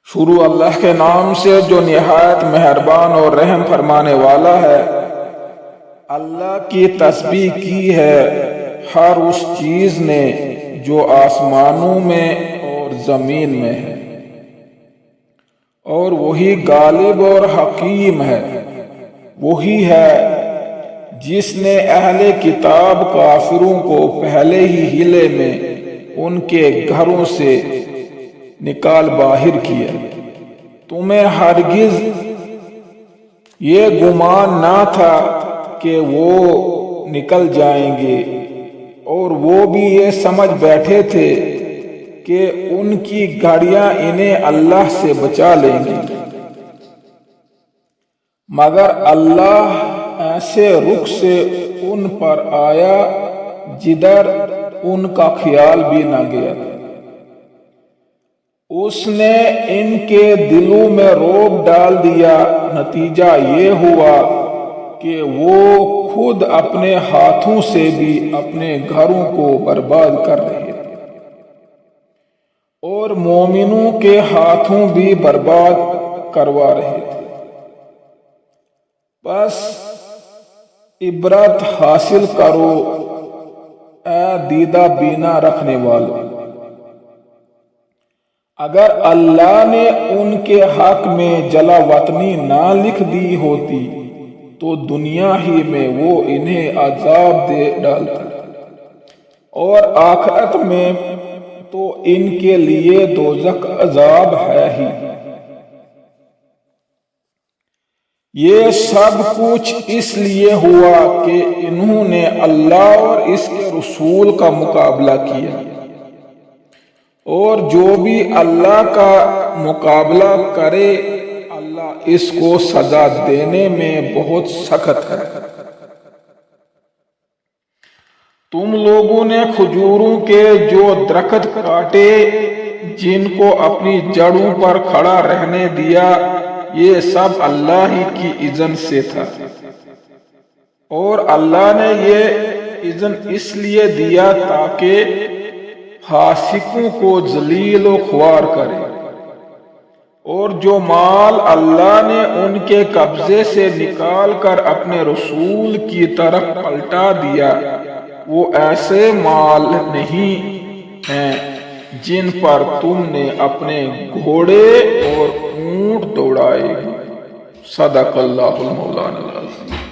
شروع اللہ کے نام سے جو نہایت مہربان اور رحم فرمانے والا ہے۔ اللہ کی تسبیح کی ہے ہر اس چیز نے جو آسمانوں میں اور زمین میں ہے، اور وہی غالب اور حکیم ہے۔ وہی ہے جس نے اہل کتاب کافروں کو پہلے ہی ہیلے میں ان کے گھروں سے نکال باہر کیا۔ تمہیں ہرگز یہ گمان نہ تھا کہ وہ نکل جائیں گے، اور وہ بھی یہ سمجھ بیٹھے تھے کہ ان کی گھڑیاں انہیں اللہ سے بچا لیں گی، مگر اللہ ایسے رخ سے ان پر آیا جدھر ان کا خیال بھی نہ گیا۔ اس نے ان کے دلوں میں رعب ڈال دیا، نتیجہ یہ ہوا کہ وہ خود اپنے ہاتھوں سے بھی اپنے گھروں کو برباد کر رہے تھے، اور مومنوں کے ہاتھوں بھی برباد کروا رہے تھے۔ بس عبرت حاصل کرو اے دیدہ بینا رکھنے والو۔ اگر اللہ نے ان کے حق میں جلا وطنی نہ لکھ دی ہوتی تو دنیا ہی میں وہ انہیں عذاب دے ڈالتا، اور آخرت میں تو ان کے لیے دوزخ عذاب ہے ہی۔ یہ سب کچھ اس لیے ہوا کہ انہوں نے اللہ اور اس کے رسول کا مقابلہ کیا، اور جو بھی اللہ کا مقابلہ کرے اللہ اس کو سزا دینے میں بہت سخت ہے۔ تم لوگوں نے کھجوروں کے جو درخت کاٹے جن کو اپنی جڑوں پر کھڑا رہنے دیا، یہ سب اللہ ہی کی اذن سے تھا، اور اللہ نے یہ اذن اس لیے دیا تاکہ فاسقوں کو ذلیل و خوار کرے، اور جو مال اللہ نے ان کے قبضے سے نکال کر اپنے رسول کی طرف پلٹا دیا، وہ ایسے مال نہیں ہیں جن پر تم نے اپنے گھوڑے اور اونٹ دوڑائے۔ صدق اللہ المولانا العظیم۔